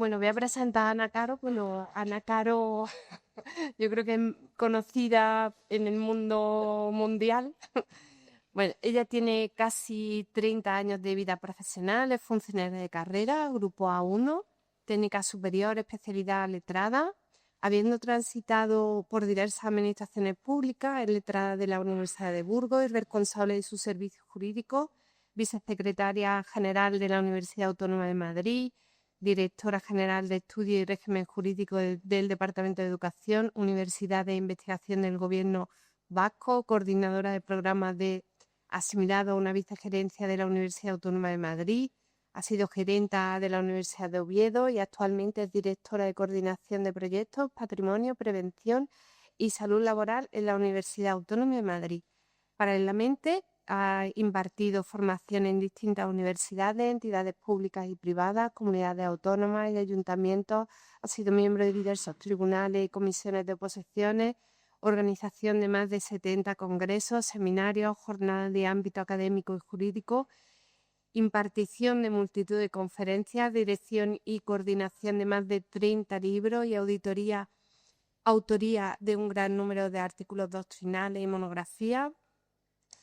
Bueno, voy a presentar a Ana Caro. Bueno, Ana Caro yo creo que es conocida en el mundo mundial. Bueno, ella tiene casi 30 años de vida profesional, es funcionaria de carrera, grupo A1, técnica superior, especialidad letrada, habiendo transitado por diversas administraciones públicas, es letrada de la Universidad de Burgos, es responsable de su servicio jurídico, vicesecretaria general de la Universidad Autónoma de Madrid, directora general de Estudio y Régimen Jurídico del Departamento de Educación, Universidad de Investigación del Gobierno Vasco, coordinadora de programas de asimilado a una vicegerencia de la Universidad Autónoma de Madrid, ha sido gerenta de la Universidad de Oviedo y actualmente es directora de Coordinación de Proyectos, Patrimonio, Prevención y Salud Laboral en la Universidad Autónoma de Madrid. Paralelamente, ha impartido formación en distintas universidades, entidades públicas y privadas, comunidades autónomas y ayuntamientos, ha sido miembro de diversos tribunales y comisiones de oposiciones, organización de más de 70 congresos, seminarios, jornadas de ámbito académico y jurídico, impartición de multitud de conferencias, dirección y coordinación de más de 30 libros y autoría de un gran número de artículos doctrinales y monografías.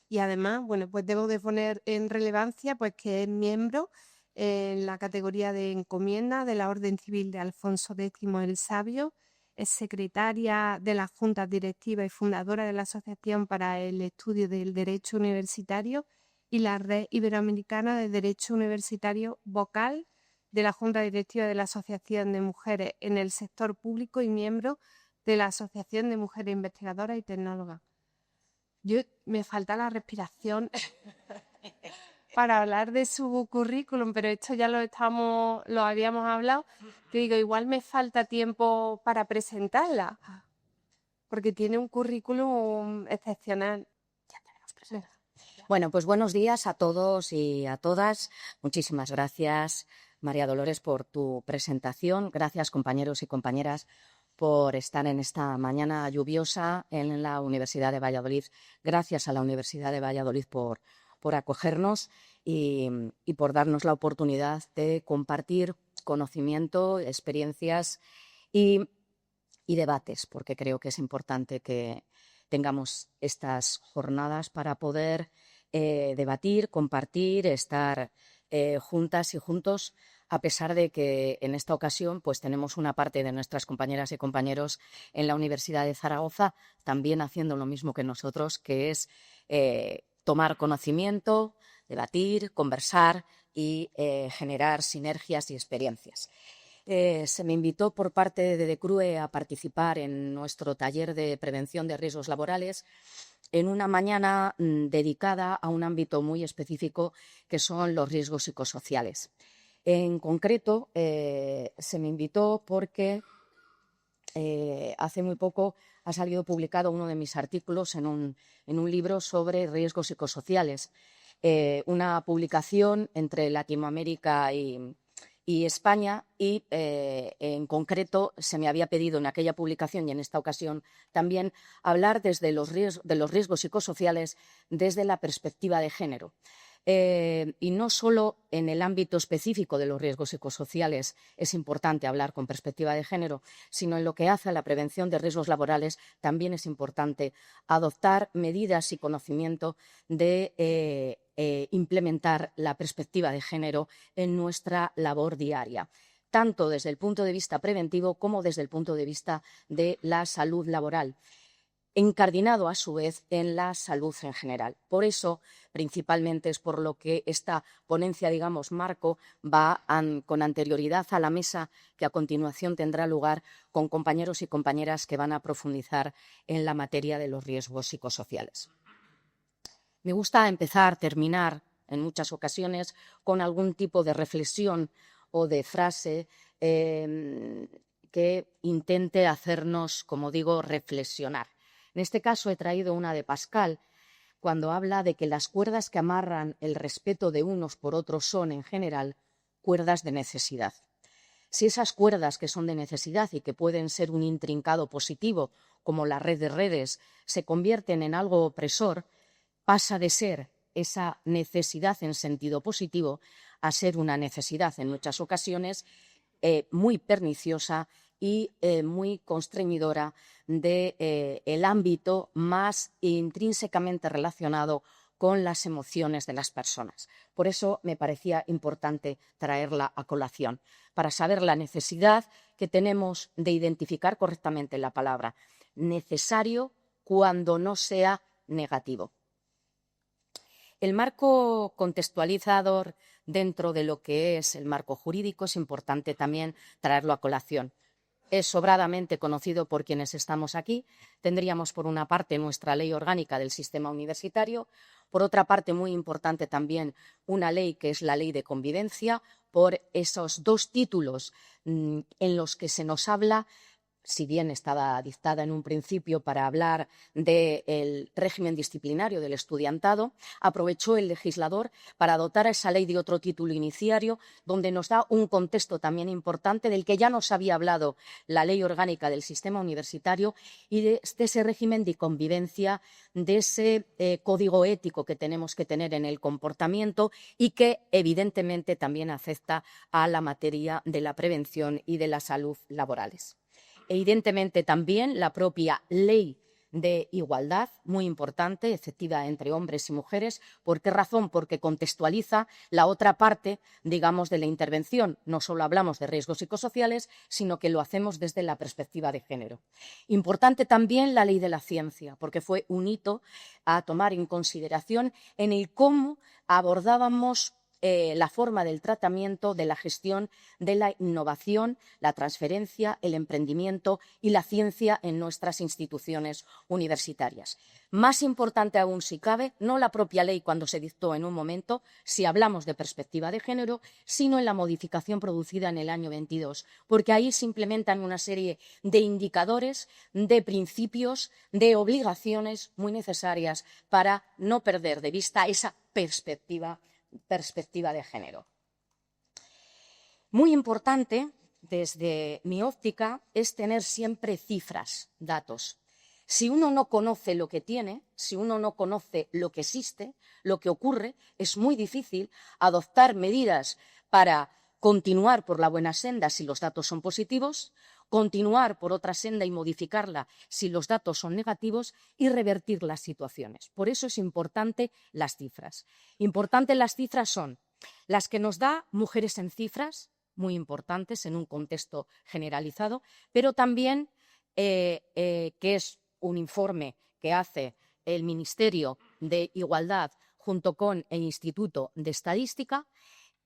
Y además, bueno, pues debo de poner en relevancia pues que es miembro en la categoría de encomienda de la Orden Civil de Alfonso X el Sabio, es secretaria de la Junta Directiva y fundadora de la Asociación para el Estudio del Derecho Universitario y la Red Iberoamericana de Derecho Universitario, vocal de la Junta Directiva de la Asociación de Mujeres en el Sector Público y miembro de la Asociación de Mujeres Investigadoras y Tecnólogas. Me falta la respiración para hablar de su currículum, pero esto ya lo habíamos hablado. Te digo, igual me falta tiempo para presentarla, porque tiene un currículum excepcional. Bueno, pues buenos días a todos y a todas. Muchísimas gracias, María Dolores, por tu presentación. Gracias, compañeros y compañeras, por estar en esta mañana lluviosa en la Universidad de Valladolid. Gracias a la Universidad de Valladolid por acogernos y por darnos la oportunidad de compartir conocimiento, experiencias y debates, porque creo que es importante que tengamos estas jornadas para poder debatir, compartir, estar juntas y juntos, a pesar de que en esta ocasión pues tenemos una parte de nuestras compañeras y compañeros en la Universidad de Zaragoza también haciendo lo mismo que nosotros, que es tomar conocimiento, debatir, conversar y generar sinergias y experiencias. Se me invitó por parte de DECRUE a participar en nuestro taller de prevención de riesgos laborales en una mañana dedicada a un ámbito muy específico que son los riesgos psicosociales. En concreto, se me invitó porque hace muy poco ha salido publicado uno de mis artículos en un libro sobre riesgos psicosociales, una publicación entre Latinoamérica y España y, en concreto, se me había pedido en aquella publicación y en esta ocasión también hablar de los riesgos psicosociales desde la perspectiva de género. Y no solo en el ámbito específico de los riesgos psicosociales es importante hablar con perspectiva de género, sino en lo que hace a la prevención de riesgos laborales también es importante adoptar medidas y conocimiento de implementar la perspectiva de género en nuestra labor diaria, tanto desde el punto de vista preventivo como desde el punto de vista de la salud laboral, incardinado a su vez en la salud en general. Por eso, principalmente, es por lo que esta ponencia, digamos, marco, va con anterioridad a la mesa que a continuación tendrá lugar con compañeros y compañeras que van a profundizar en la materia de los riesgos psicosociales. Me gusta terminar en muchas ocasiones con algún tipo de reflexión o de frase que intente hacernos, como digo, reflexionar. En este caso he traído una de Pascal, cuando habla de que las cuerdas que amarran el respeto de unos por otros son, en general, cuerdas de necesidad. Si esas cuerdas que son de necesidad y que pueden ser un intrincado positivo, como la red de redes, se convierten en algo opresor, pasa de ser esa necesidad en sentido positivo a ser una necesidad en muchas ocasiones muy perniciosa y muy constreñidora del ámbito más intrínsecamente relacionado con las emociones de las personas. Por eso me parecía importante traerla a colación, para saber la necesidad que tenemos de identificar correctamente la palabra necesario cuando no sea negativo. El marco contextualizador dentro de lo que es el marco jurídico es importante también traerlo a colación. Es sobradamente conocido por quienes estamos aquí. Tendríamos, por una parte, nuestra ley orgánica del sistema universitario, por otra parte, muy importante también, una ley que es la ley de convivencia, por esos dos títulos en los que se nos habla, si bien estaba dictada en un principio para hablar del régimen disciplinario del estudiantado, aprovechó el legislador para dotar a esa ley de otro título iniciario, donde nos da un contexto también importante del que ya nos había hablado la ley orgánica del sistema universitario y de ese régimen de convivencia, de ese código ético que tenemos que tener en el comportamiento y que evidentemente también afecta a la materia de la prevención y de la salud laborales. Evidentemente también la propia ley de igualdad, muy importante, efectiva entre hombres y mujeres. ¿Por qué razón? Porque contextualiza la otra parte, digamos, de la intervención. No solo hablamos de riesgos psicosociales, sino que lo hacemos desde la perspectiva de género. Importante también la ley de la ciencia, porque fue un hito a tomar en consideración en el cómo abordábamos la forma del tratamiento, de la gestión, de la innovación, la transferencia, el emprendimiento y la ciencia en nuestras instituciones universitarias. Más importante aún, si cabe, no la propia ley cuando se dictó en un momento, si hablamos de perspectiva de género, sino en la modificación producida en el año 22, porque ahí se implementan una serie de indicadores, de principios, de obligaciones muy necesarias para no perder de vista esa perspectiva de género. Muy importante, desde mi óptica, es tener siempre cifras, datos. Si uno no conoce lo que tiene, si uno no conoce lo que existe, lo que ocurre, es muy difícil adoptar medidas para continuar por la buena senda si los datos son positivos, continuar por otra senda y modificarla si los datos son negativos y revertir las situaciones. Por eso es importante las cifras. Importantes las cifras son las que nos da Mujeres en Cifras, muy importantes en un contexto generalizado, pero también que es un informe que hace el Ministerio de Igualdad junto con el Instituto de Estadística,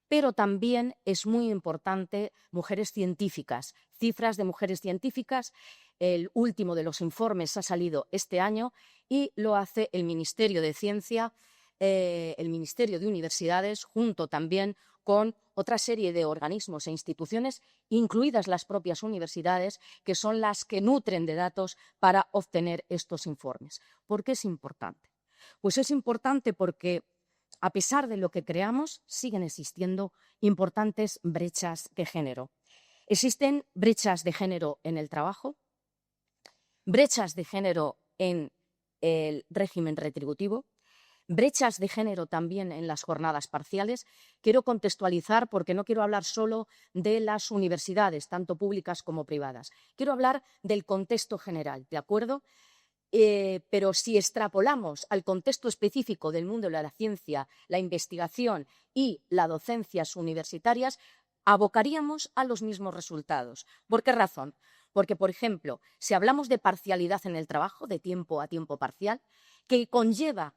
pero también es muy importante Mujeres Científicas, cifras de mujeres científicas. El último de los informes ha salido este año y lo hace el Ministerio de Ciencia, el Ministerio de Universidades, junto también con otra serie de organismos e instituciones, incluidas las propias universidades, que son las que nutren de datos para obtener estos informes. ¿Por qué es importante? Pues es importante porque, a pesar de lo que creamos, siguen existiendo importantes brechas de género. Existen brechas de género en el trabajo, brechas de género en el régimen retributivo, brechas de género también en las jornadas parciales. Quiero contextualizar porque no quiero hablar solo de las universidades, tanto públicas como privadas. Quiero hablar del contexto general, ¿de acuerdo? Pero si extrapolamos al contexto específico del mundo de la ciencia, la investigación y las docencias universitarias, abocaríamos a los mismos resultados. ¿Por qué razón? Porque, por ejemplo, si hablamos de parcialidad en el trabajo, de tiempo a tiempo parcial, que conlleva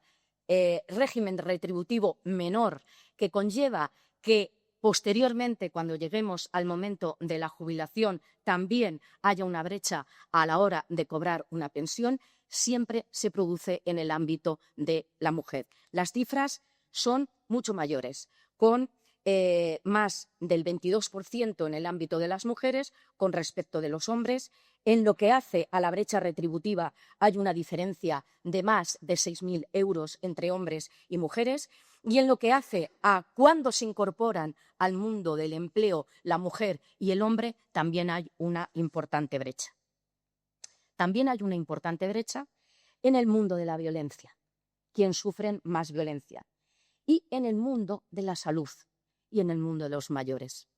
régimen retributivo menor, que conlleva que posteriormente, cuando lleguemos al momento de la jubilación, también haya una brecha a la hora de cobrar una pensión, siempre se produce en el ámbito de la mujer. Las cifras son mucho mayores, con más del 22% en el ámbito de las mujeres con respecto de los hombres. En lo que hace a la brecha retributiva hay una diferencia de más de 6.000 euros entre hombres y mujeres. Y en lo que hace a cuándo se incorporan al mundo del empleo la mujer y el hombre, también hay una importante brecha. También hay una importante brecha en el mundo de la violencia, quien sufren más violencia, y en el mundo de la salud y en el mundo de los mayores.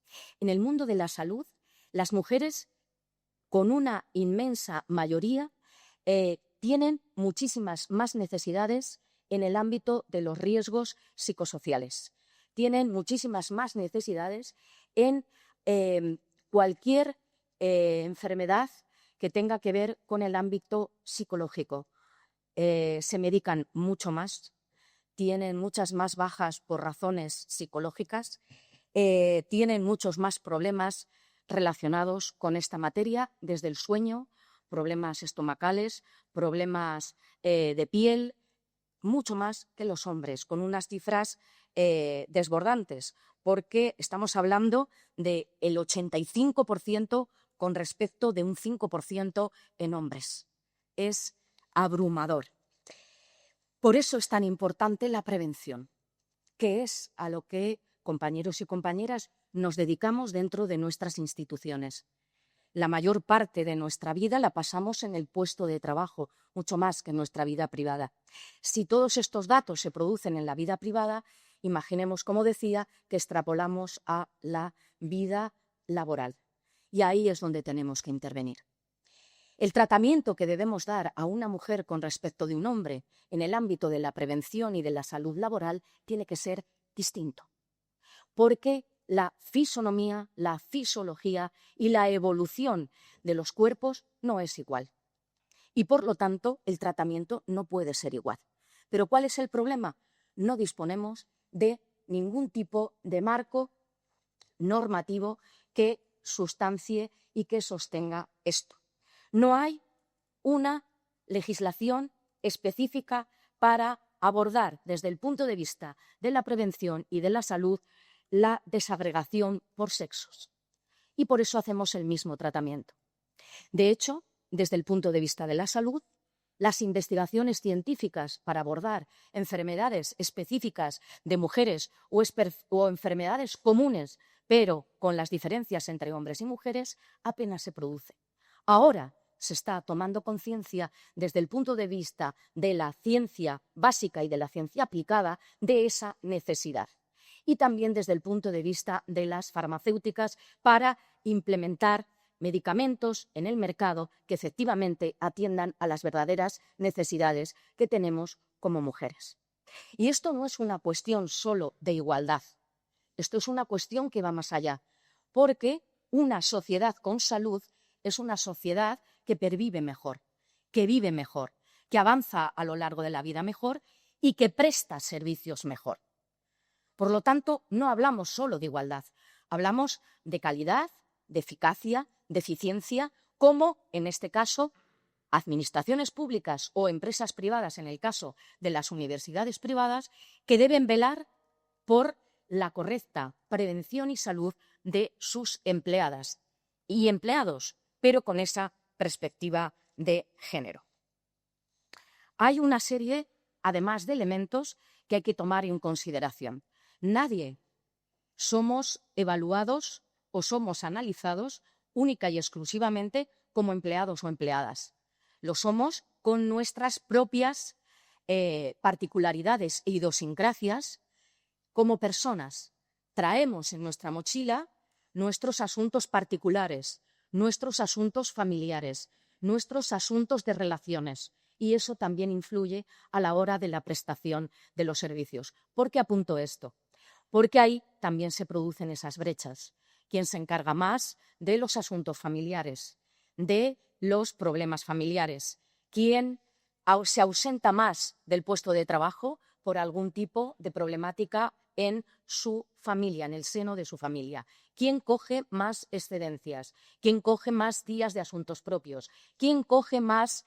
En el mundo de la salud, las mujeres, con una inmensa mayoría, tienen muchísimas más necesidades en el ámbito de los riesgos psicosociales. Tienen muchísimas más necesidades en cualquier enfermedad que tenga que ver con el ámbito psicológico. Se medican mucho más, tienen muchas más bajas por razones psicológicas, tienen muchos más problemas relacionados con esta materia, desde el sueño, problemas estomacales, problemas de piel, mucho más que los hombres, con unas cifras desbordantes, porque estamos hablando del 85% con respecto de un 5% en hombres. Es abrumador. Por eso es tan importante la prevención, que es a lo que, compañeros y compañeras, nos dedicamos dentro de nuestras instituciones. La mayor parte de nuestra vida la pasamos en el puesto de trabajo, mucho más que en nuestra vida privada. Si todos estos datos se producen en la vida privada, imaginemos, como decía, que extrapolamos a la vida laboral. Y ahí es donde tenemos que intervenir. El tratamiento que debemos dar a una mujer con respecto de un hombre en el ámbito de la prevención y de la salud laboral tiene que ser distinto, porque la fisonomía, la fisiología y la evolución de los cuerpos no es igual. Y por lo tanto, el tratamiento no puede ser igual. Pero ¿cuál es el problema? No disponemos de ningún tipo de marco normativo que sustancie y que sostenga esto. No hay una legislación específica para abordar desde el punto de vista de la prevención y de la salud la desagregación por sexos. Y por eso hacemos el mismo tratamiento. De hecho, desde el punto de vista de la salud, las investigaciones científicas para abordar enfermedades específicas de mujeres o enfermedades comunes, pero con las diferencias entre hombres y mujeres, apenas se producen. Ahora se está tomando conciencia desde el punto de vista de la ciencia básica y de la ciencia aplicada de esa necesidad. Y también desde el punto de vista de las farmacéuticas para implementar medicamentos en el mercado que efectivamente atiendan a las verdaderas necesidades que tenemos como mujeres. Y esto no es una cuestión solo de igualdad, esto es una cuestión que va más allá, porque una sociedad con salud es una sociedad que pervive mejor, que vive mejor, que avanza a lo largo de la vida mejor y que presta servicios mejor. Por lo tanto, no hablamos solo de igualdad, hablamos de calidad, de eficacia, de eficiencia, como en este caso administraciones públicas o empresas privadas, en el caso de las universidades privadas, que deben velar por la correcta prevención y salud de sus empleadas y empleados, pero con esa perspectiva de género. Hay una serie, además, de elementos que hay que tomar en consideración. Nadie somos evaluados o somos analizados única y exclusivamente como empleados o empleadas. Lo somos con nuestras propias particularidades e idiosincrasias como personas. Traemos en nuestra mochila nuestros asuntos particulares, nuestros asuntos familiares, nuestros asuntos de relaciones, y eso también influye a la hora de la prestación de los servicios. ¿Por qué apunto esto? Porque ahí también se producen esas brechas. ¿Quién se encarga más de los asuntos familiares, de los problemas familiares? ¿Quién se ausenta más del puesto de trabajo por algún tipo de problemática en su familia, en el seno de su familia? ¿Quién coge más excedencias? ¿Quién coge más días de asuntos propios? ¿Quién coge más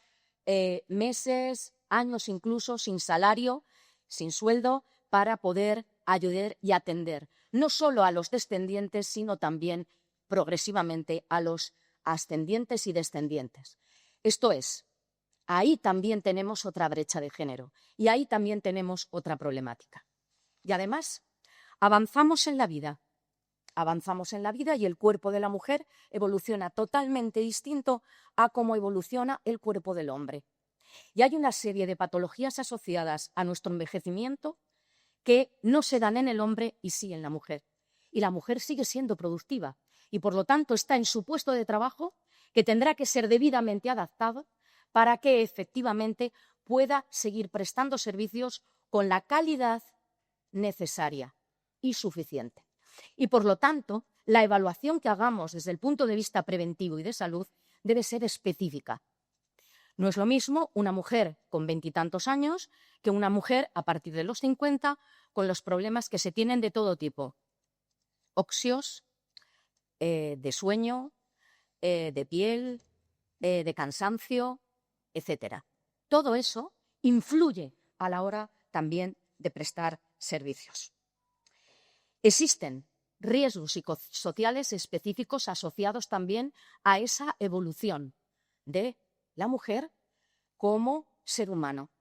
meses, años incluso, sin salario, sin sueldo, para poder ayudar y atender no solo a los descendientes, sino también progresivamente a los ascendientes y descendientes? Esto es, ahí también tenemos otra brecha de género y ahí también tenemos otra problemática. Y además, avanzamos en la vida y el cuerpo de la mujer evoluciona totalmente distinto a cómo evoluciona el cuerpo del hombre. Y hay una serie de patologías asociadas a nuestro envejecimiento que no se dan en el hombre y sí en la mujer. y la mujer sigue siendo productiva y, por lo tanto, está en su puesto de trabajo, que tendrá que ser debidamente adaptado para que efectivamente pueda seguir prestando servicios con la calidad necesaria y suficiente. Y, por lo tanto, la evaluación que hagamos desde el punto de vista preventivo y de salud debe ser específica. No es lo mismo una mujer con 20 y tantos años que una mujer a partir de los 50 con los problemas que se tienen de todo tipo. Óxios, de sueño, de piel, de cansancio, etcétera. Todo eso influye a la hora también de prestar servicios. Existen riesgos psicosociales específicos asociados también a esa evolución de la mujer como ser humano.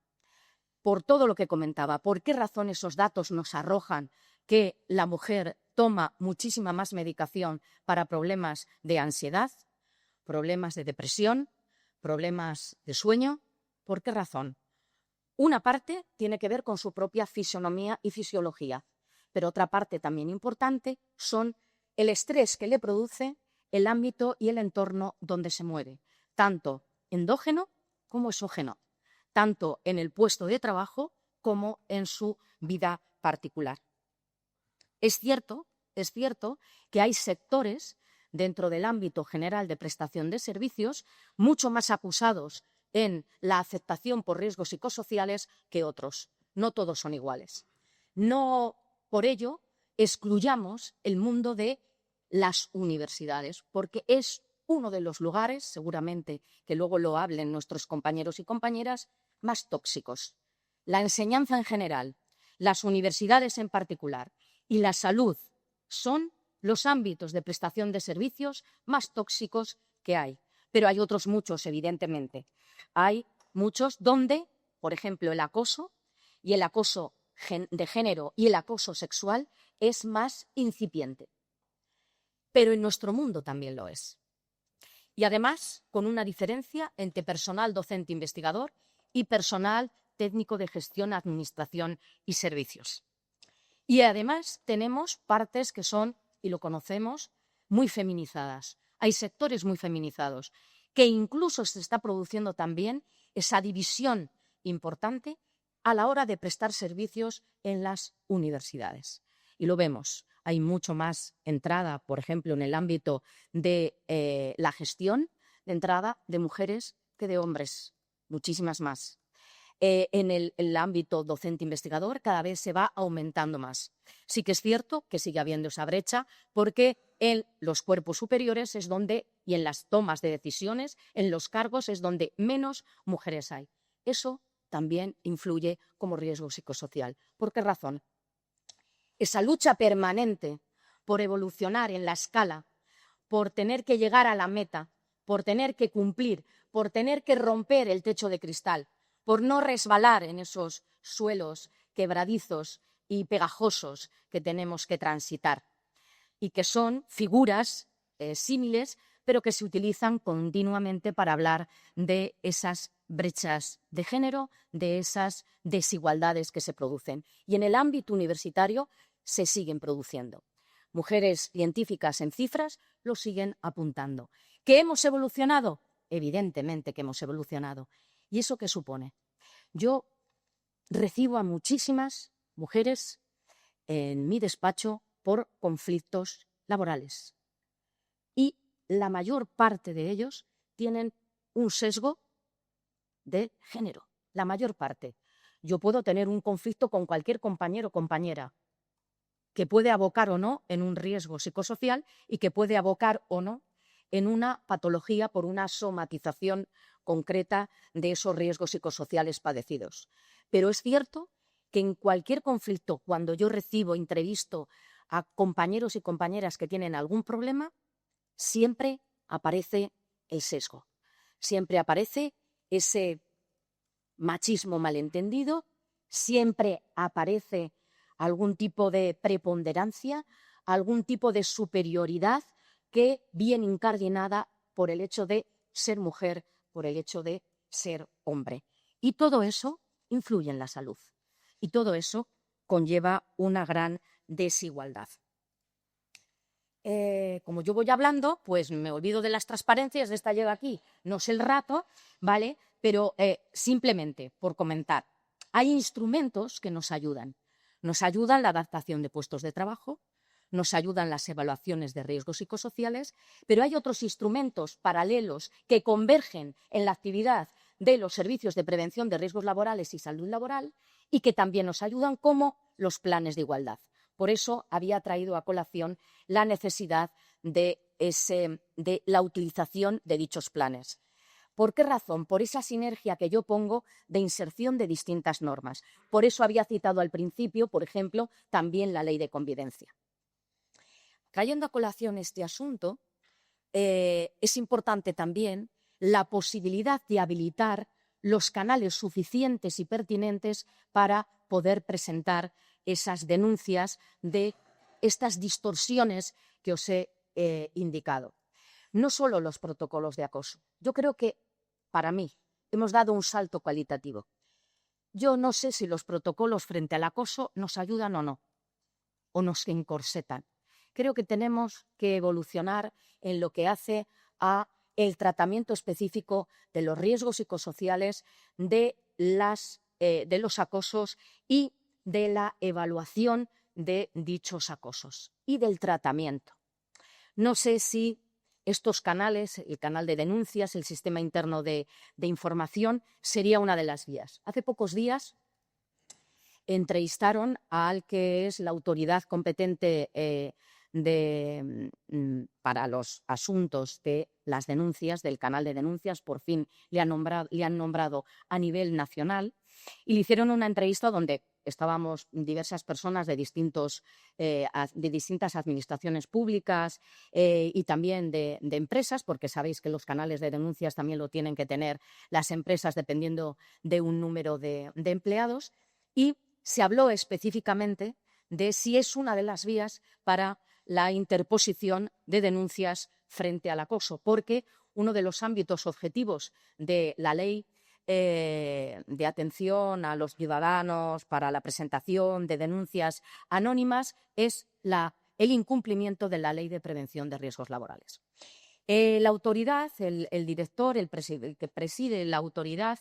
Por todo lo que comentaba, ¿por qué razón esos datos nos arrojan que la mujer toma muchísima más medicación para problemas de ansiedad, problemas de depresión, problemas de sueño? ¿Por qué razón? Una parte tiene que ver con su propia fisonomía y fisiología, pero otra parte también importante son el estrés que le produce el ámbito y el entorno donde se mueve, tanto endógeno como exógeno, tanto en el puesto de trabajo como en su vida particular. Es cierto que hay sectores dentro del ámbito general de prestación de servicios mucho más acusados en la aceptación por riesgos psicosociales que otros. No todos son iguales. No por ello excluyamos el mundo de las universidades, porque es uno de los lugares, seguramente que luego lo hablen nuestros compañeros y compañeras, más tóxicos. La enseñanza en general, las universidades en particular y la salud son los ámbitos de prestación de servicios más tóxicos que hay. Pero hay otros muchos, evidentemente. Hay muchos donde, por ejemplo, el acoso de género y el acoso sexual es más incipiente. Pero en nuestro mundo también lo es. Y además, con una diferencia entre personal docente investigador y personal técnico de gestión, administración y servicios. Y además tenemos partes que son, y lo conocemos, muy feminizadas. Hay sectores muy feminizados, que incluso se está produciendo también esa división importante a la hora de prestar servicios en las universidades. Y lo vemos, hay mucho más entrada, por ejemplo, en el ámbito de la gestión, de entrada de mujeres que de hombres, muchísimas más. En el ámbito docente-investigador cada vez se va aumentando más. Sí que es cierto que sigue habiendo esa brecha porque en los cuerpos superiores es donde, y en las tomas de decisiones, en los cargos es donde menos mujeres hay. Eso también influye como riesgo psicosocial. ¿Por qué razón? Esa lucha permanente por evolucionar en la escala, por tener que llegar a la meta, por tener que cumplir, por tener que romper el techo de cristal, por no resbalar en esos suelos quebradizos y pegajosos que tenemos que transitar y que son figuras símiles, pero que se utilizan continuamente para hablar de esas brechas de género, de esas desigualdades que se producen. Y en el ámbito universitario se siguen produciendo. Mujeres científicas en cifras lo siguen apuntando. ¿Que hemos evolucionado? Evidentemente que hemos evolucionado. ¿Y eso qué supone? Yo recibo a muchísimas mujeres en mi despacho por conflictos laborales y la mayor parte de ellos tienen un sesgo de género, la mayor parte. Yo puedo tener un conflicto con cualquier compañero o compañera que puede abocar o no en un riesgo psicosocial y que puede abocar o no en una patología por una somatización concreta de esos riesgos psicosociales padecidos. Pero es cierto que en cualquier conflicto, cuando yo entrevisto a compañeros y compañeras que tienen algún problema, siempre aparece el sesgo, siempre aparece ese machismo malentendido, siempre aparece algún tipo de preponderancia, algún tipo de superioridad que viene incardinada por el hecho de ser mujer, por el hecho de ser hombre. Y todo eso influye en la salud. Y todo eso conlleva una gran desigualdad. como yo voy hablando, pues me olvido de las transparencias, de esta llega aquí, no sé el rato, ¿vale? Pero simplemente por comentar, hay instrumentos que nos ayudan. Nos ayudan la adaptación de puestos de trabajo, nos ayudan las evaluaciones de riesgos psicosociales, pero hay otros instrumentos paralelos que convergen en la actividad de los servicios de prevención de riesgos laborales y salud laboral y que también nos ayudan, como los planes de igualdad. Por eso había traído a colación la necesidad de la utilización de dichos planes. ¿Por qué razón? Por esa sinergia que yo pongo de inserción de distintas normas. Por eso había citado al principio, por ejemplo, también la ley de convivencia. Trayendo a colación este asunto, es importante también la posibilidad de habilitar los canales suficientes y pertinentes para poder presentar esas denuncias de estas distorsiones que os he indicado. No solo los protocolos de acoso. Yo creo que, para mí, hemos dado un salto cualitativo. Yo no sé si los protocolos frente al acoso nos ayudan o no, o nos encorsetan. Creo que tenemos que evolucionar en lo que hace a el tratamiento específico de los riesgos psicosociales, de los acosos y de la evaluación de dichos acosos y del tratamiento. No sé si estos canales, el canal de denuncias, el sistema interno de información, sería una de las vías. Hace pocos días entrevistaron al que es la autoridad competente para los asuntos de las denuncias, del canal de denuncias. Por fin le han nombrado a nivel nacional, y le hicieron una entrevista donde estábamos diversas personas de distintas administraciones públicas y también de empresas, porque sabéis que los canales de denuncias también lo tienen que tener las empresas dependiendo de un número de empleados, y se habló específicamente de si es una de las vías para la interposición de denuncias frente al acoso, porque uno de los ámbitos objetivos de la ley de atención a los ciudadanos para la presentación de denuncias anónimas es el incumplimiento de la ley de prevención de riesgos laborales. La autoridad, el director, el que preside la autoridad,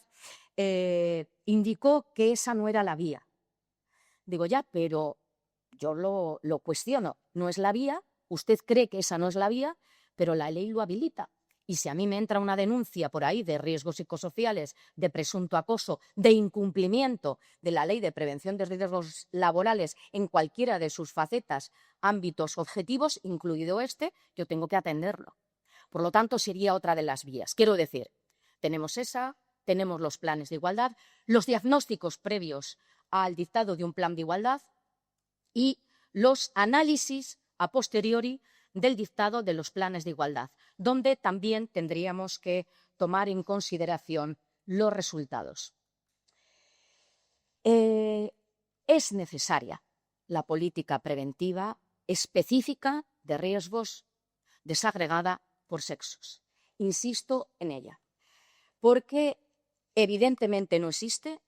indicó que esa no era la vía. Digo, ya, pero yo lo cuestiono. No es la vía, usted cree que esa no es la vía, pero la ley lo habilita. Y si a mí me entra una denuncia por ahí de riesgos psicosociales, de presunto acoso, de incumplimiento de la ley de prevención de riesgos laborales en cualquiera de sus facetas, ámbitos objetivos, incluido este, yo tengo que atenderlo. Por lo tanto, sería otra de las vías. Quiero decir, tenemos los planes de igualdad, los diagnósticos previos al dictado de un plan de igualdad y los análisis a posteriori del dictado de los planes de igualdad, donde también tendríamos que tomar en consideración los resultados. Es necesaria la política preventiva específica de riesgos desagregada por sexos. Insisto en ella, porque evidentemente no existe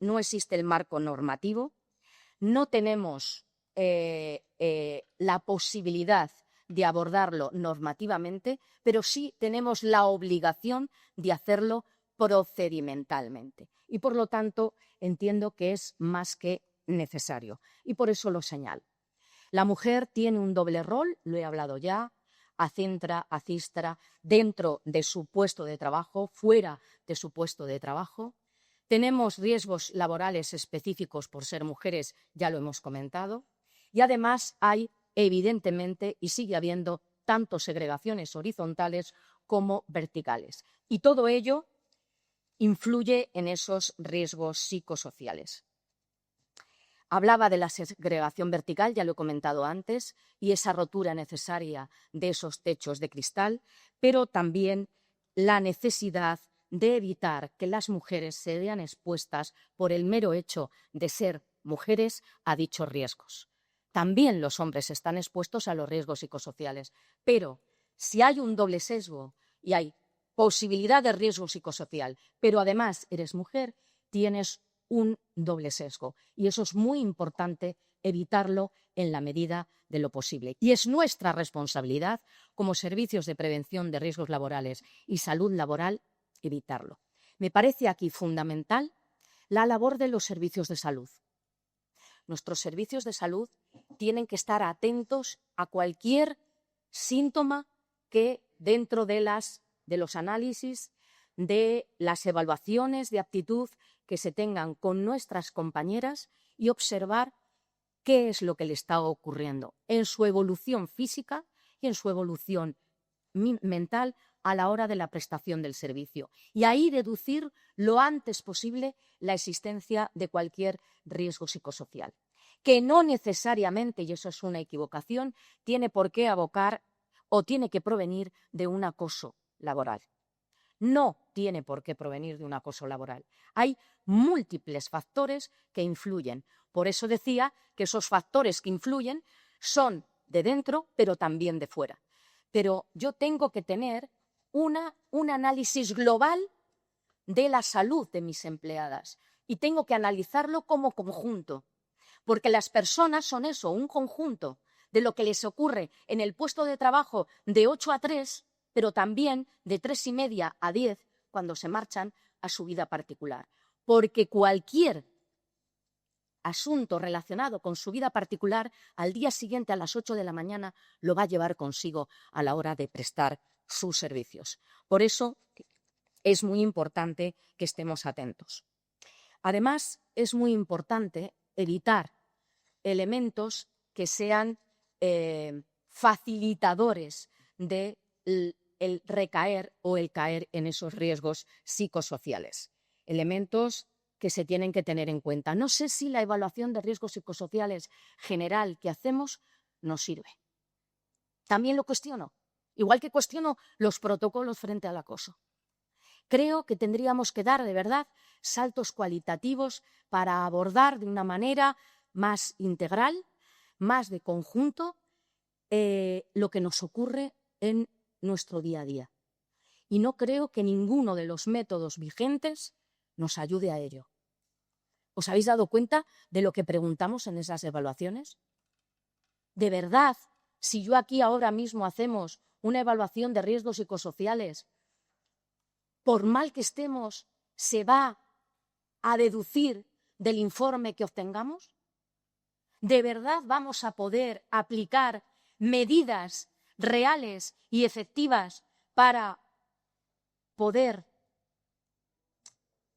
el marco normativo, no tenemos la posibilidad de abordarlo normativamente, pero sí tenemos la obligación de hacerlo procedimentalmente. Y, por lo tanto, entiendo que es más que necesario. Y por eso lo señalo. La mujer tiene un doble rol, lo he hablado ya, acentra, acistra, dentro de su puesto de trabajo, fuera de su puesto de trabajo. Tenemos riesgos laborales específicos por ser mujeres, ya lo hemos comentado. Y además hay, evidentemente, y sigue habiendo, tanto segregaciones horizontales como verticales. Y todo ello influye en esos riesgos psicosociales. Hablaba de la segregación vertical, ya lo he comentado antes, y esa rotura necesaria de esos techos de cristal, pero también la necesidad de evitar que las mujeres se vean expuestas por el mero hecho de ser mujeres a dichos riesgos. También los hombres están expuestos a los riesgos psicosociales, pero si hay un doble sesgo y hay posibilidad de riesgo psicosocial, pero además eres mujer, tienes un doble sesgo. Y eso es muy importante evitarlo en la medida de lo posible. Y es nuestra responsabilidad, como servicios de prevención de riesgos laborales y salud laboral, evitarlo. Me parece aquí fundamental la labor de los servicios de salud. Nuestros servicios de salud tienen que estar atentos a cualquier síntoma que dentro de los análisis, de las evaluaciones de aptitud que se tengan con nuestras compañeras y observar qué es lo que le está ocurriendo en su evolución física y en su evolución mental a la hora de la prestación del servicio. Y ahí deducir lo antes posible la existencia de cualquier riesgo psicosocial, que no necesariamente, y eso es una equivocación, tiene por qué abocar o tiene que provenir de un acoso laboral. No tiene por qué provenir de un acoso laboral. Hay múltiples factores que influyen. Por eso decía que esos factores que influyen son de dentro, pero también de fuera. Pero yo tengo que tener un análisis global de la salud de mis empleadas y tengo que analizarlo como conjunto, porque las personas son eso, un conjunto de lo que les ocurre en el puesto de trabajo de 8 a 3, pero también de 3:30 a 10 cuando se marchan a su vida particular. Porque cualquier asunto relacionado con su vida particular, al día siguiente a las 8 de la mañana lo va a llevar consigo a la hora de prestar sus servicios. Por eso es muy importante que estemos atentos. Además, es muy importante evitar elementos que sean facilitadores de el recaer o el caer en esos riesgos psicosociales. Elementos que se tienen que tener en cuenta. No sé si la evaluación de riesgos psicosociales general que hacemos nos sirve. También lo cuestiono, igual que cuestiono los protocolos frente al acoso. Creo que tendríamos que dar de verdad saltos cualitativos para abordar de una manera más integral, más de conjunto, lo que nos ocurre en nuestro día a día. Y no creo que ninguno de los métodos vigentes nos ayude a ello. ¿Os habéis dado cuenta de lo que preguntamos en esas evaluaciones? ¿De verdad, si yo aquí ahora mismo hacemos una evaluación de riesgos psicosociales, por mal que estemos, se va a deducir del informe que obtengamos? ¿De verdad vamos a poder aplicar medidas reales y efectivas para poder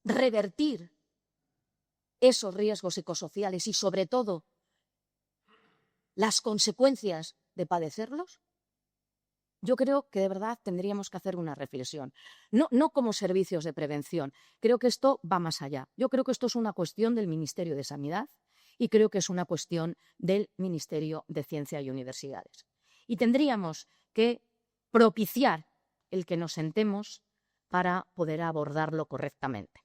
revertir esos riesgos psicosociales y, sobre todo, las consecuencias de padecerlos? Yo creo que de verdad tendríamos que hacer una reflexión. No como servicios de prevención. Creo que esto va más allá. Yo creo que esto es una cuestión del Ministerio de Sanidad y creo que es una cuestión del Ministerio de Ciencia y Universidades. Y tendríamos que propiciar el que nos sentemos para poder abordarlo correctamente.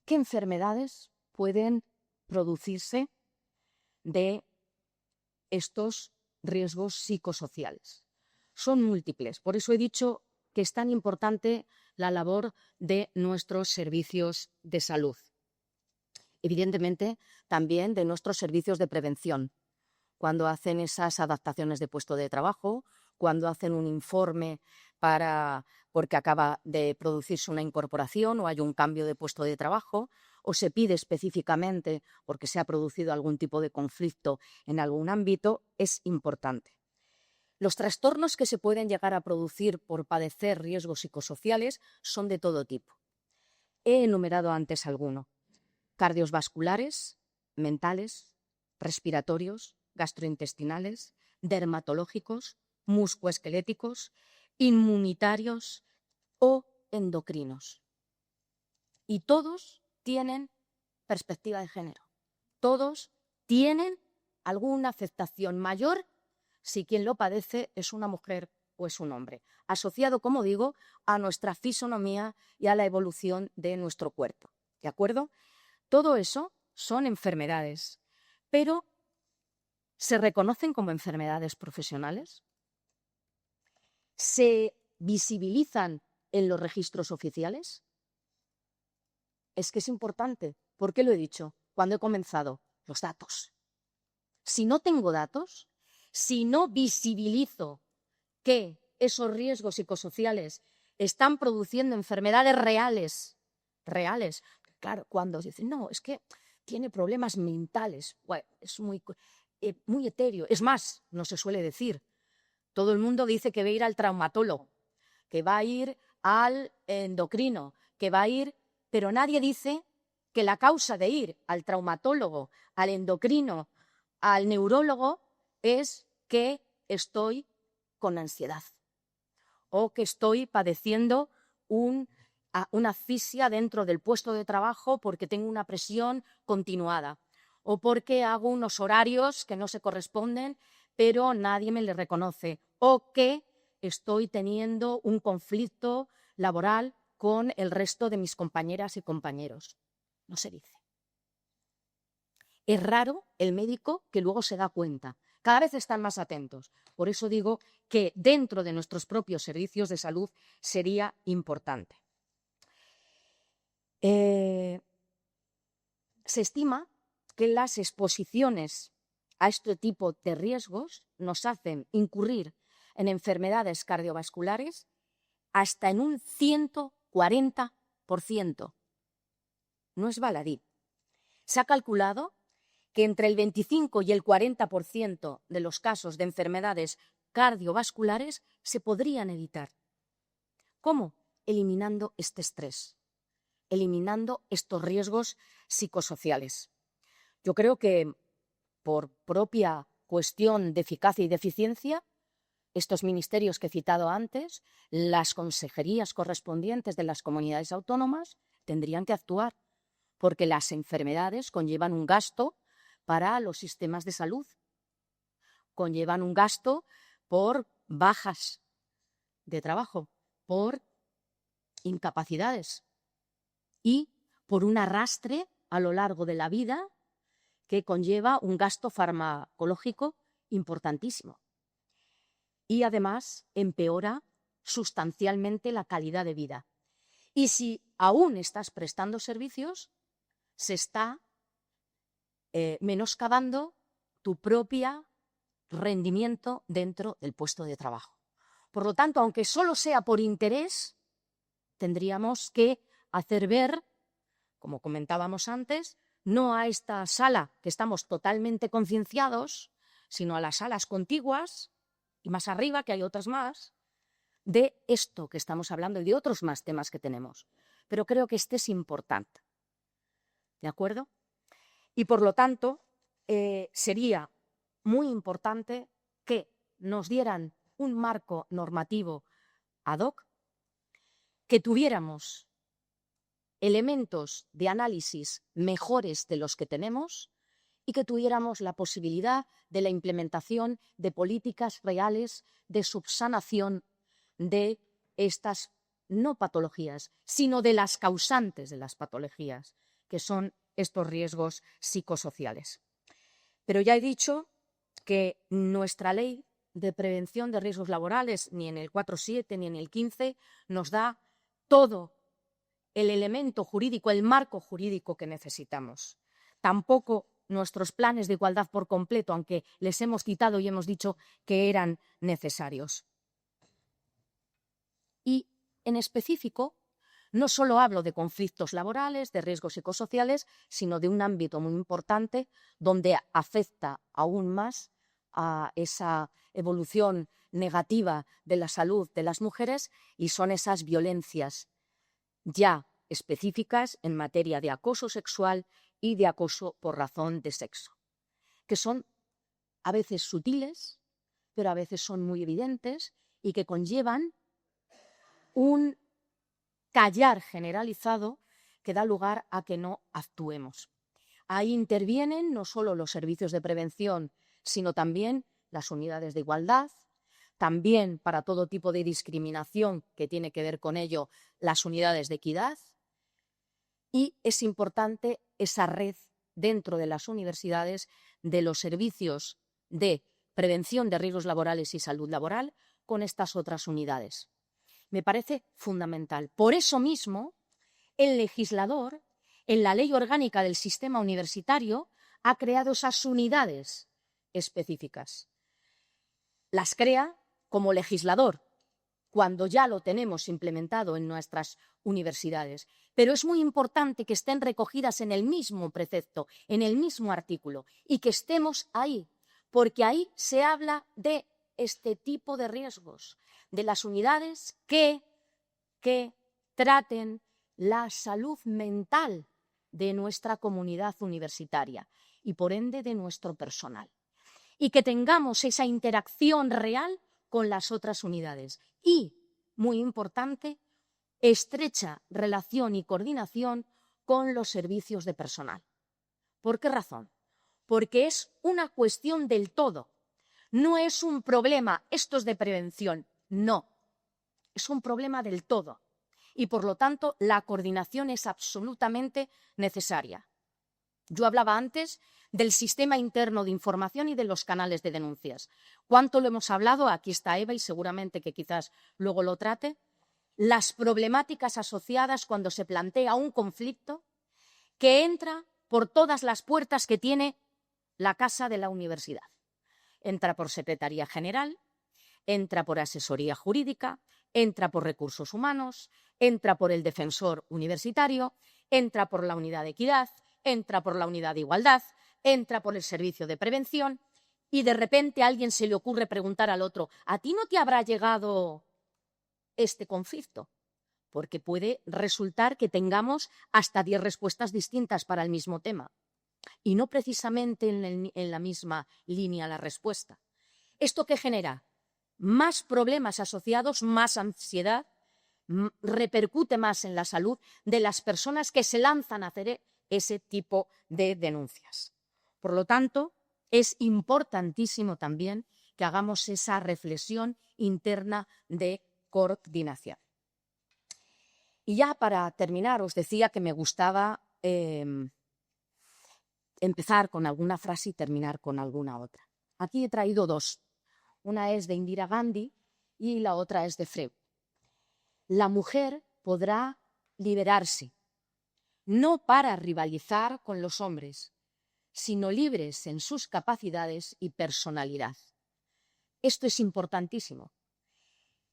¿Qué enfermedades pueden producirse de estos riesgos psicosociales? Son múltiples. Por eso he dicho que es tan importante la labor de nuestros servicios de salud. Evidentemente, también de nuestros servicios de prevención, cuando hacen esas adaptaciones de puesto de trabajo, cuando hacen un informe porque acaba de producirse una incorporación o hay un cambio de puesto de trabajo, o se pide específicamente porque se ha producido algún tipo de conflicto en algún ámbito, es importante. Los trastornos que se pueden llegar a producir por padecer riesgos psicosociales son de todo tipo. He enumerado antes alguno: cardiovasculares, mentales, respiratorios, gastrointestinales, dermatológicos, musculoesqueléticos, inmunitarios o endocrinos. Y todos tienen perspectiva de género. Todos tienen alguna afectación mayor si quien lo padece es una mujer o es un hombre, asociado, como digo, a nuestra fisonomía y a la evolución de nuestro cuerpo. ¿De acuerdo? Todo eso son enfermedades, pero ¿se reconocen como enfermedades profesionales? ¿Se visibilizan en los registros oficiales? es que es importante. ¿Por qué lo he dicho? Cuando he comenzado, los datos. Si no tengo datos, si no visibilizo que esos riesgos psicosociales están produciendo enfermedades reales. Claro, cuando dicen, no, es que tiene problemas mentales, bueno, es muy etéreo. Es más, no se suele decir. Todo el mundo dice que va a ir al traumatólogo, que va a ir al endocrino, que va a ir, pero nadie dice que la causa de ir al traumatólogo, al endocrino, al neurólogo es que estoy con ansiedad o que estoy padeciendo una asfixia dentro del puesto de trabajo porque tengo una presión continuada o porque hago unos horarios que no se corresponden pero nadie me le reconoce o que estoy teniendo un conflicto laboral con el resto de mis compañeras y compañeros. No se dice. Es raro el médico que luego se da cuenta. Cada vez están más atentos. Por eso digo que dentro de nuestros propios servicios de salud sería importante. Se estima que las exposiciones a este tipo de riesgos nos hacen incurrir en enfermedades cardiovasculares hasta en un 140%. No es baladí. Se ha calculado que entre el 25 y el 40% de los casos de enfermedades cardiovasculares se podrían evitar. ¿Cómo? Eliminando este estrés, eliminando estos riesgos psicosociales. Yo creo que por propia cuestión de eficacia y de eficiencia, estos ministerios que he citado antes, las consejerías correspondientes de las comunidades autónomas, tendrían que actuar, porque las enfermedades conllevan un gasto para los sistemas de salud, conllevan un gasto por bajas de trabajo, por incapacidades y por un arrastre a lo largo de la vida que conlleva un gasto farmacológico importantísimo. Y además empeora sustancialmente la calidad de vida. Y si aún estás prestando servicios, se está menoscabando tu propio rendimiento dentro del puesto de trabajo. Por lo tanto, aunque solo sea por interés, tendríamos que hacer ver, como comentábamos antes, no a esta sala que estamos totalmente concienciados, sino a las salas contiguas y más arriba, que hay otras más, de esto que estamos hablando y de otros más temas que tenemos. Pero creo que este es importante. ¿De acuerdo? Y por lo tanto, sería muy importante que nos dieran un marco normativo ad hoc, que tuviéramos elementos de análisis mejores de los que tenemos y que tuviéramos la posibilidad de la implementación de políticas reales de subsanación de estas no patologías, sino de las causantes de las patologías, que son estos riesgos psicosociales. Pero ya he dicho que nuestra ley de prevención de riesgos laborales, ni en el 4.7 ni en el 15, nos da todo el elemento jurídico, el marco jurídico que necesitamos. Tampoco nuestros planes de igualdad por completo, aunque les hemos citado y hemos dicho que eran necesarios. Y en específico, no solo hablo de conflictos laborales, de riesgos psicosociales, sino de un ámbito muy importante donde afecta aún más a esa evolución negativa de la salud de las mujeres y son esas violencias ya específicas en materia de acoso sexual y de acoso por razón de sexo, que son a veces sutiles, pero a veces son muy evidentes y que conllevan un callar generalizado que da lugar a que no actuemos. Ahí intervienen no solo los servicios de prevención, sino también las unidades de igualdad, también para todo tipo de discriminación que tiene que ver con ello, las unidades de equidad. Y es importante esa red dentro de las universidades de los servicios de prevención de riesgos laborales y salud laboral con estas otras unidades. Me parece fundamental. Por eso mismo, el legislador en la Ley Orgánica del Sistema Universitario ha creado esas unidades específicas. Las crea como legislador, cuando ya lo tenemos implementado en nuestras universidades. Pero es muy importante que estén recogidas en el mismo precepto, en el mismo artículo, y que estemos ahí, porque ahí se habla de este tipo de riesgos, de las unidades que traten la salud mental de nuestra comunidad universitaria y, por ende, de nuestro personal. Y que tengamos esa interacción real con las otras unidades. Y, muy importante, estrecha relación y coordinación con los servicios de personal. ¿Por qué razón? Porque es una cuestión del todo. No es un problema, esto es de prevención, no. Es un problema del todo. Y, por lo tanto, la coordinación es absolutamente necesaria. Yo hablaba antes del sistema interno de información y de los canales de denuncias. ¿Cuánto lo hemos hablado? Aquí está Eva y seguramente que quizás luego lo trate. Las problemáticas asociadas cuando se plantea un conflicto que entra por todas las puertas que tiene la casa de la universidad. Entra por Secretaría General, entra por Asesoría Jurídica, entra por Recursos Humanos, entra por el Defensor Universitario, entra por la Unidad de Equidad, entra por la Unidad de Igualdad, entra por el Servicio de Prevención y de repente a alguien se le ocurre preguntar al otro, ¿a ti no te habrá llegado este conflicto? Porque puede resultar que tengamos hasta 10 respuestas distintas para el mismo tema y no precisamente en la misma línea la respuesta. ¿Esto qué genera? Más problemas asociados, más ansiedad, repercute más en la salud de las personas que se lanzan a hacer ese tipo de denuncias. Por lo tanto, es importantísimo también que hagamos esa reflexión interna de coordinación. Y ya para terminar, os decía que me gustaba empezar con alguna frase y terminar con alguna otra. Aquí he traído dos. Una es de Indira Gandhi y la otra es de Freud. La mujer podrá liberarse, no para rivalizar con los hombres, sino libres en sus capacidades y personalidad. Esto es importantísimo.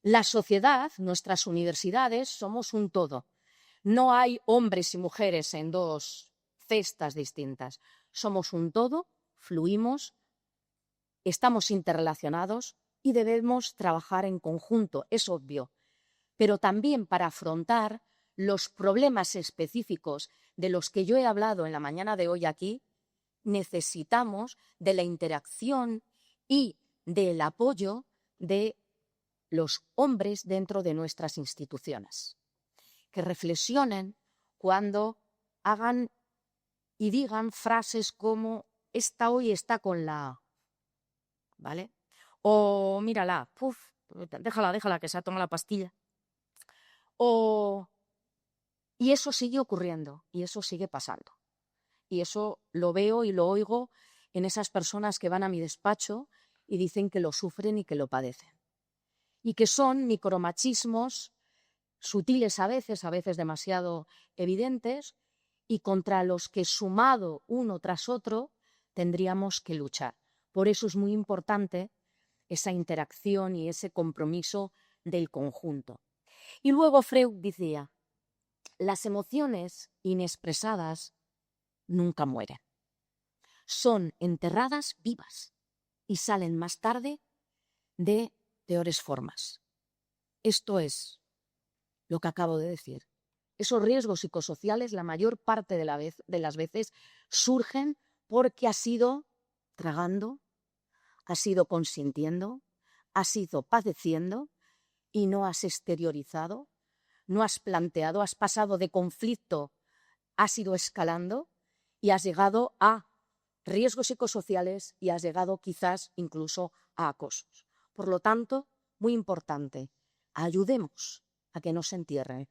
La sociedad, nuestras universidades, somos un todo. No hay hombres y mujeres en dos cestas distintas. Somos un todo, fluimos, estamos interrelacionados y debemos trabajar en conjunto, es obvio. Pero también para afrontar los problemas específicos de los que yo he hablado en la mañana de hoy aquí, necesitamos de la interacción y del apoyo de los hombres dentro de nuestras instituciones. Que reflexionen cuando hagan y digan frases como esta hoy está con la A, ¿vale? O mírala, déjala que se ha tomado la pastilla. Y eso sigue ocurriendo y eso sigue pasando. Y eso lo veo y lo oigo en esas personas que van a mi despacho y dicen que lo sufren y que lo padecen. Y que son micromachismos sutiles a veces demasiado evidentes y contra los que sumado uno tras otro tendríamos que luchar. Por eso es muy importante esa interacción y ese compromiso del conjunto. Y luego Freud decía, las emociones inexpresadas nunca mueren. Son enterradas vivas y salen más tarde de peores formas. Esto es lo que acabo de decir. Esos riesgos psicosociales, la mayor parte de las veces, surgen porque has ido tragando, has ido consintiendo, has ido padeciendo y no has exteriorizado, no has planteado, has pasado de conflicto, has ido escalando y has llegado a riesgos psicosociales y has llegado quizás incluso a acosos. Por lo tanto, muy importante, ayudemos a que no se entierre.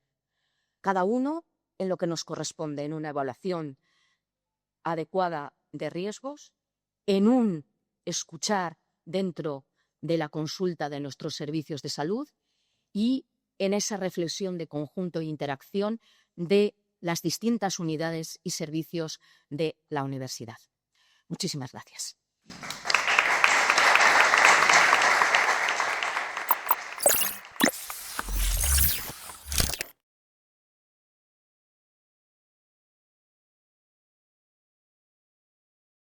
Cada uno en lo que nos corresponde, en una evaluación adecuada de riesgos, en un escuchar dentro de la consulta de nuestros servicios de salud y en esa reflexión de conjunto e interacción de las distintas unidades y servicios de la universidad. Muchísimas gracias.